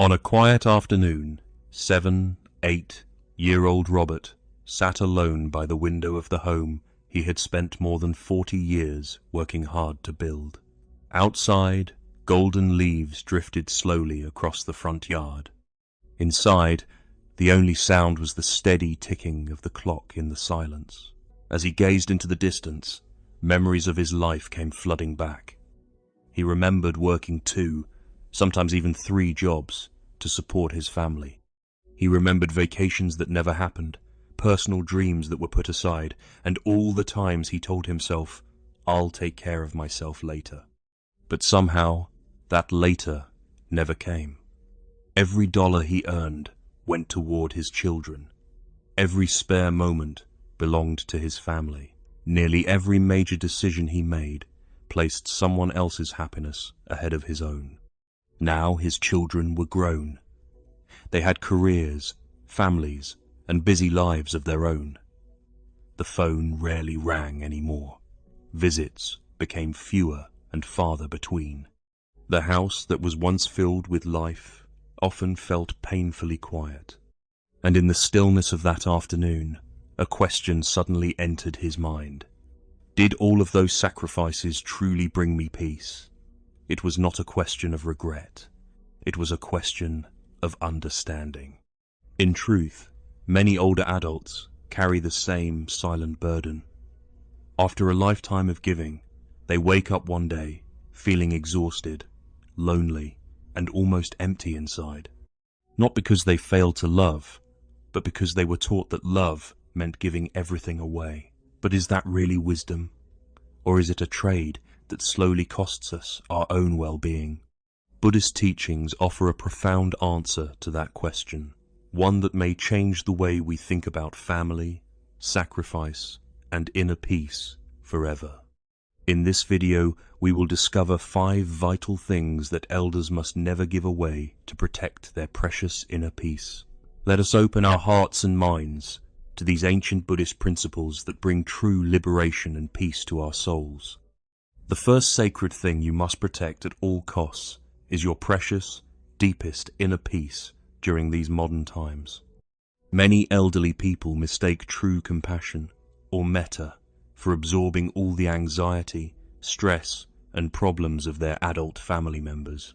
On a quiet afternoon, 7, 8-year-old Robert sat alone by the window of the home he had spent more than 40 years working hard to build. Outside, golden leaves drifted slowly across the front yard. Inside, the only sound was the steady ticking of the clock in the silence. As he gazed into the distance, memories of his life came flooding back. He remembered working 2, sometimes even 3 jobs to support his family. He remembered vacations that never happened, personal dreams that were put aside, and all the times he told himself, "I'll take care of myself later." But somehow, that later never came. Every dollar he earned went toward his children. Every spare moment belonged to his family. Nearly every major decision he made placed someone else's happiness ahead of his own. Now his children were grown. They had careers, families, and busy lives of their own. The phone rarely rang anymore. Visits became fewer and farther between. The house that was once filled with life often felt painfully quiet. And in the stillness of that afternoon, a question suddenly entered his mind. Did all of those sacrifices truly bring me peace? It was not a question of regret. It was a question of understanding. In truth, many older adults carry the same silent burden. After a lifetime of giving, they wake up one day feeling exhausted, lonely, and almost empty inside. Not because they failed to love, but because they were taught that love meant giving everything away. But is that really wisdom? Or is it a trade that slowly costs us our own well-being? Buddhist teachings offer a profound answer to that question, one that may change the way we think about family, sacrifice, and inner peace forever. In this video, we will discover 5 vital things that elders must never give away to protect their precious inner peace. Let us open our hearts and minds to these ancient Buddhist principles that bring true liberation and peace to our souls. The first sacred thing you must protect at all costs is your precious, deepest inner peace during these modern times. Many elderly people mistake true compassion, or metta, for absorbing all the anxiety, stress, and problems of their adult family members.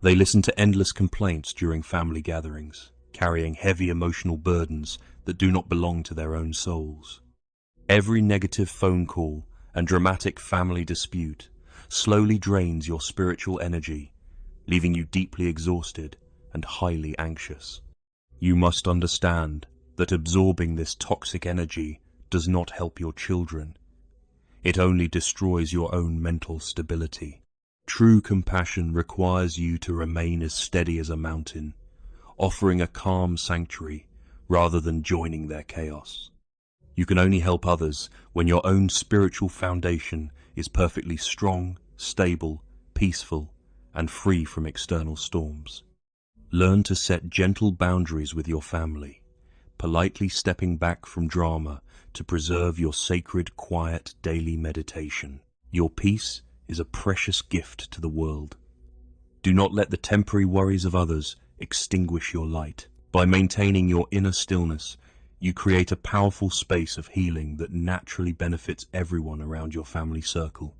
They listen to endless complaints during family gatherings, carrying heavy emotional burdens that do not belong to their own souls. Every negative phone call and dramatic family dispute slowly drains your spiritual energy, leaving you deeply exhausted and highly anxious. You must understand that absorbing this toxic energy does not help your children. It only destroys your own mental stability. True compassion requires you to remain as steady as a mountain, offering a calm sanctuary rather than joining their chaos. You can only help others when your own spiritual foundation is perfectly strong, stable, peaceful, and free from external storms. Learn to set gentle boundaries with your family, politely stepping back from drama to preserve your sacred, quiet daily meditation. Your peace is a precious gift to the world. Do not let the temporary worries of others extinguish your light. By maintaining your inner stillness, you create a powerful space of healing that naturally benefits everyone around your family circle.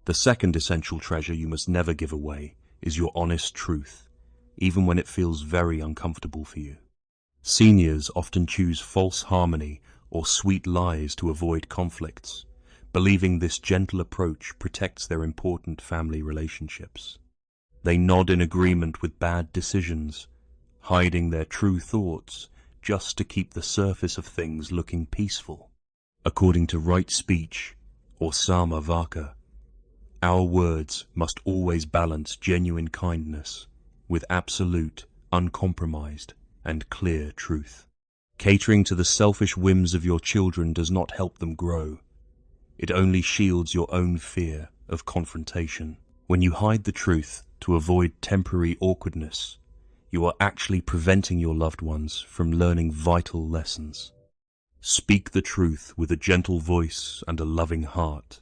The second essential treasure you must never give away is your honest truth, even when it feels very uncomfortable for you. Seniors often choose false harmony or sweet lies to avoid conflicts, believing this gentle approach protects their important family relationships. They nod in agreement with bad decisions, hiding their true thoughts just to keep the surface of things looking peaceful. According to right speech, or Sama Vaka, our words must always balance genuine kindness with absolute, uncompromised, and clear truth. Catering to the selfish whims of your children does not help them grow. It only shields your own fear of confrontation. When you hide the truth to avoid temporary awkwardness, you are actually preventing your loved ones from learning vital lessons. Speak the truth with a gentle voice and a loving heart,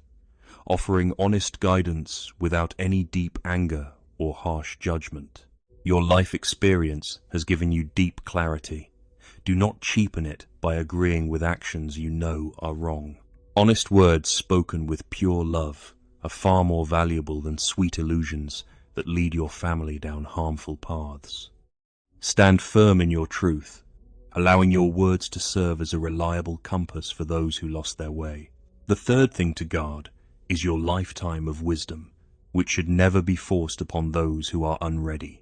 offering honest guidance without any deep anger or harsh judgment. Your life experience has given you deep clarity. Do not cheapen it by agreeing with actions you know are wrong. Honest words spoken with pure love are far more valuable than sweet illusions that lead your family down harmful paths. Stand firm in your truth, allowing your words to serve as a reliable compass for those who lost their way. The third thing to guard is your lifetime of wisdom, which should never be forced upon those who are unready.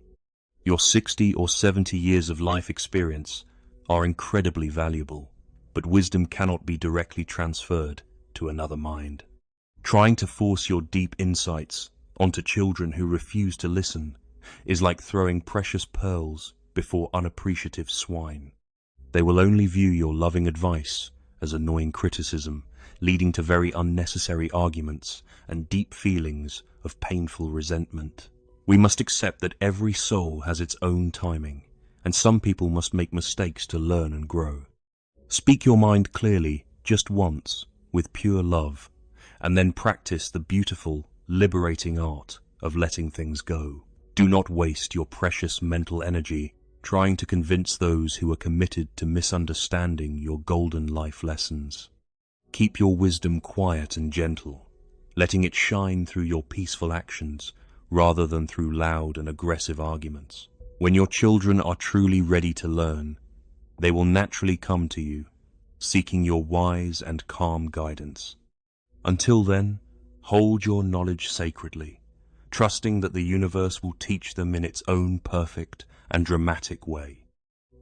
Your 60 or 70 years of life experience are incredibly valuable, but wisdom cannot be directly transferred to another mind. Trying to force your deep insights onto children who refuse to listen is like throwing precious pearls before unappreciative swine. They will only view your loving advice as annoying criticism, leading to very unnecessary arguments and deep feelings of painful resentment. We must accept that every soul has its own timing, and some people must make mistakes to learn and grow. Speak your mind clearly just once, with pure love, and then practice the beautiful, liberating art of letting things go. Do not waste your precious mental energy trying to convince those who are committed to misunderstanding your golden life lessons. Keep your wisdom quiet and gentle, letting it shine through your peaceful actions rather than through loud and aggressive arguments. When your children are truly ready to learn, they will naturally come to you, seeking your wise and calm guidance. Until then, hold your knowledge sacredly, trusting that the universe will teach them in its own perfect and dramatic way.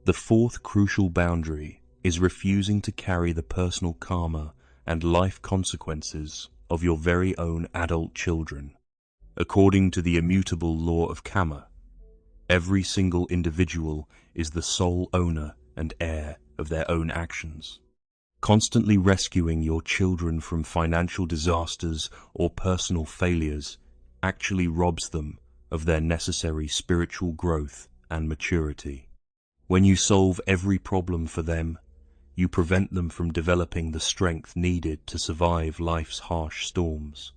The fourth crucial boundary is refusing to carry the personal karma and life consequences of your very own adult children. According to the immutable law of karma, every single individual is the sole owner and heir of their own actions. Constantly rescuing your children from financial disasters or personal failures actually robs them of their necessary spiritual growth and maturity. When you solve every problem for them, you prevent them from developing the strength needed to survive life's harsh storms.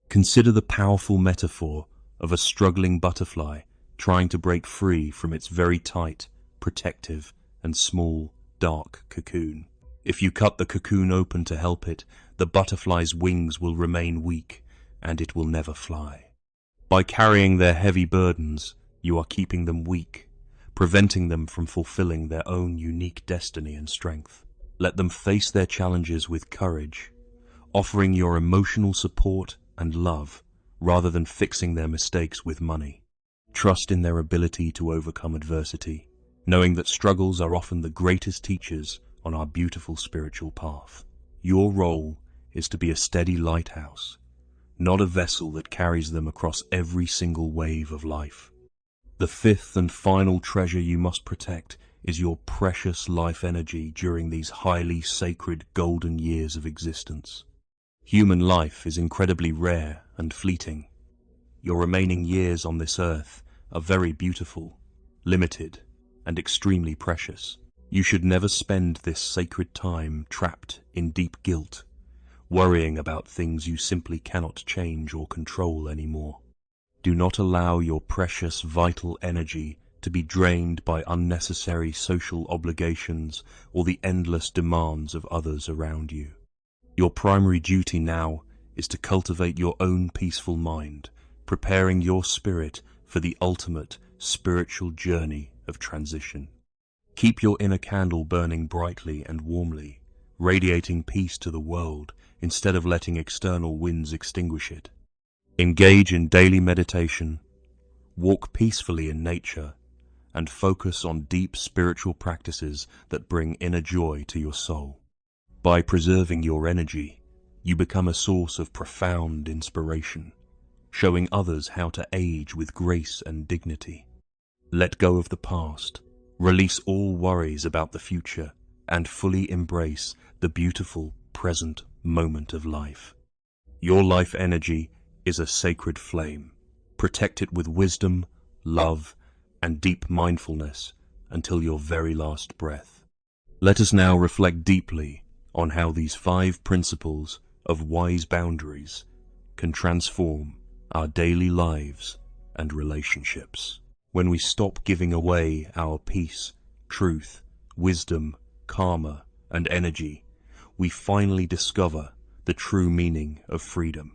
Consider the powerful metaphor of a struggling butterfly trying to break free from its very tight, protective, and small, dark cocoon. If you cut the cocoon open to help it, the butterfly's wings will remain weak, and it will never fly. By carrying their heavy burdens, you are keeping them weak, preventing them from fulfilling their own unique destiny and strength. Let them face their challenges with courage, offering your emotional support and love rather than fixing their mistakes with money. Trust in their ability to overcome adversity, knowing that struggles are often the greatest teachers on our beautiful spiritual path. Your role is to be a steady lighthouse, not a vessel that carries them across every single wave of life. The fifth and final treasure you must protect is your precious life energy during these highly sacred golden years of existence. Human life is incredibly rare and fleeting. Your remaining years on this earth are very beautiful, limited, and extremely precious. You should never spend this sacred time trapped in deep guilt, worrying about things you simply cannot change or control anymore. Do not allow your precious vital energy to be drained by unnecessary social obligations or the endless demands of others around you. Your primary duty now is to cultivate your own peaceful mind, preparing your spirit for the ultimate spiritual journey of transition. Keep your inner candle burning brightly and warmly, radiating peace to the world instead of letting external winds extinguish it. Engage in daily meditation, walk peacefully in nature, and focus on deep spiritual practices that bring inner joy to your soul. By preserving your energy, you become a source of profound inspiration, showing others how to age with grace and dignity. Let go of the past, release all worries about the future, and fully embrace the beautiful present moment of life. Your life energy is a sacred flame. Protect it with wisdom, love, and deep mindfulness until your very last breath. Let us now reflect deeply on how these 5 principles of wise boundaries can transform our daily lives and relationships. When we stop giving away our peace, truth, wisdom, karma, and energy, we finally discover the true meaning of freedom.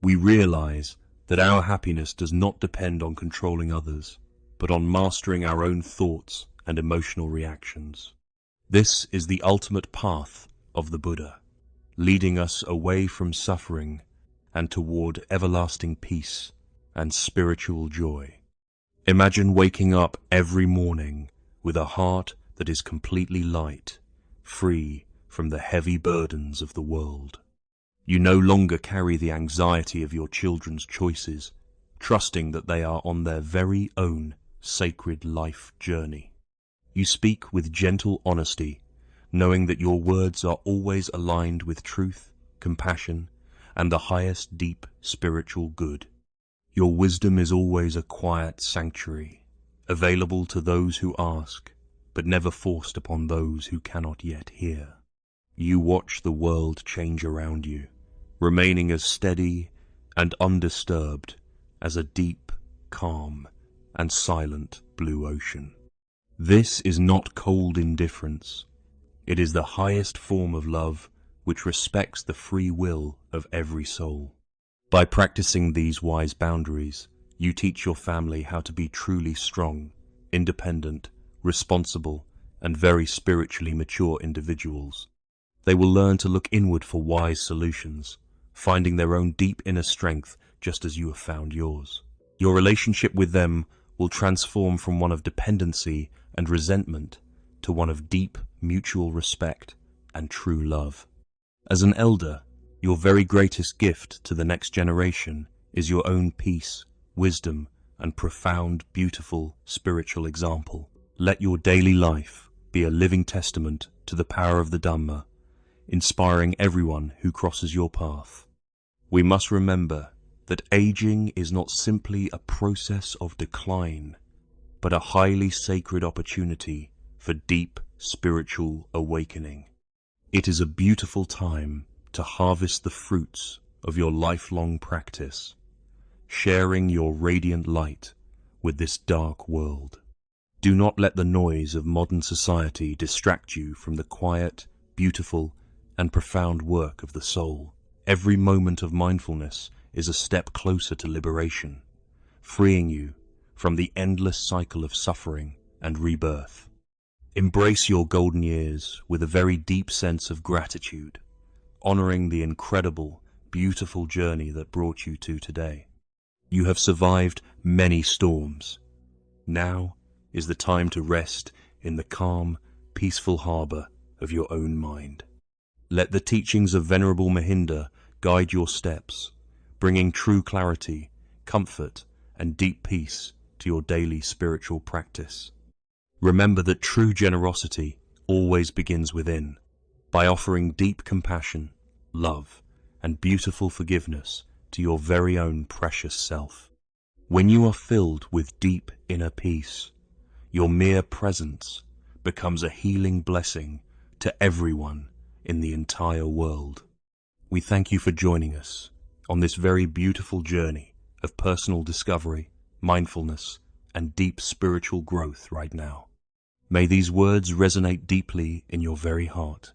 We realize that our happiness does not depend on controlling others, but on mastering our own thoughts and emotional reactions. This is the ultimate path of the Buddha, leading us away from suffering and toward everlasting peace and spiritual joy. Imagine waking up every morning with a heart that is completely light, free from the heavy burdens of the world. You no longer carry the anxiety of your children's choices, trusting that they are on their very own sacred life journey. You speak with gentle honesty, knowing that your words are always aligned with truth, compassion, and the highest deep spiritual good. Your wisdom is always a quiet sanctuary, available to those who ask, but never forced upon those who cannot yet hear. You watch the world change around you, remaining as steady and undisturbed as a deep, calm, and silent blue ocean. This is not cold indifference. It is the highest form of love which respects the free will of every soul. By practicing these wise boundaries, you teach your family how to be truly strong, independent, responsible, and very spiritually mature individuals. They will learn to look inward for wise solutions, finding their own deep inner strength just as you have found yours. Your relationship with them will transform from one of dependency and resentment to one of deep mutual respect and true love. As an elder, your very greatest gift to the next generation is your own peace, wisdom, and profound, beautiful spiritual example. Let your daily life be a living testament to the power of the Dhamma, inspiring everyone who crosses your path. We must remember that aging is not simply a process of decline, but a highly sacred opportunity for deep spiritual awakening. It is a beautiful time to harvest the fruits of your lifelong practice, sharing your radiant light with this dark world. Do not let the noise of modern society distract you from the quiet, beautiful, and profound work of the soul. Every moment of mindfulness is a step closer to liberation, freeing you from the endless cycle of suffering and rebirth. Embrace your golden years with a very deep sense of gratitude, honoring the incredible, beautiful journey that brought you to today. You have survived many storms. Now is the time to rest in the calm, peaceful harbor of your own mind. Let the teachings of Venerable Mahinda guide your steps, bringing true clarity, comfort, and deep peace to your daily spiritual practice. Remember that true generosity always begins within, by offering deep compassion, love, and beautiful forgiveness to your very own precious self. When you are filled with deep inner peace, your mere presence becomes a healing blessing to everyone in the entire world. We thank you for joining us on this very beautiful journey of personal discovery, mindfulness, and deep spiritual growth right now. May these words resonate deeply in your very heart,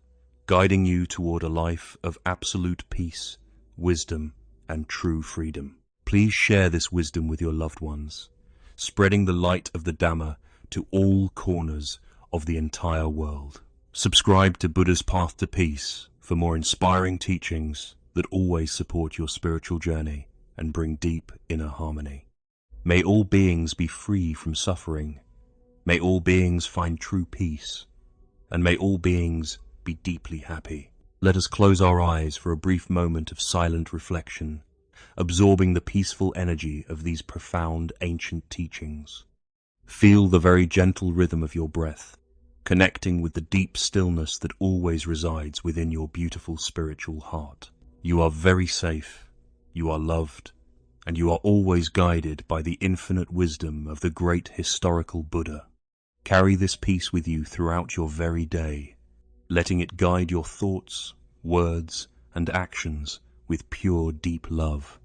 guiding you toward a life of absolute peace, wisdom, and true freedom. Please share this wisdom with your loved ones, spreading the light of the Dhamma to all corners of the entire world. Subscribe to Buddha's Path to Peace for more inspiring teachings that always support your spiritual journey and bring deep inner harmony. May all beings be free from suffering. May all beings find true peace. And may all beings be deeply happy. Let us close our eyes for a brief moment of silent reflection, absorbing the peaceful energy of these profound ancient teachings. Feel the very gentle rhythm of your breath, connecting with the deep stillness that always resides within your beautiful spiritual heart. You are very safe, you are loved, and you are always guided by the infinite wisdom of the great historical Buddha. Carry this peace with you throughout your very day, letting it guide your thoughts, words, and actions with pure, deep love.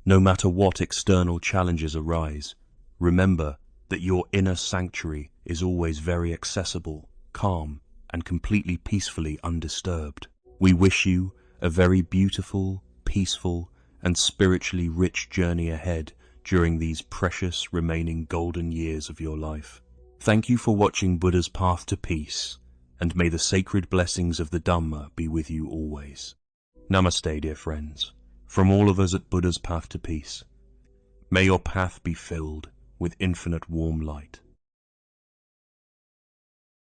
No matter what external challenges arise, remember that your inner sanctuary is always very accessible, calm, and completely peacefully undisturbed. We wish you a very beautiful, peaceful, and spiritually rich journey ahead during these precious remaining golden years of your life. Thank you for watching Buddha's Path to Peace, and may the sacred blessings of the Dhamma be with you always. Namaste, dear friends, from all of us at Buddha's Path to Peace. May your path be filled with infinite warm light.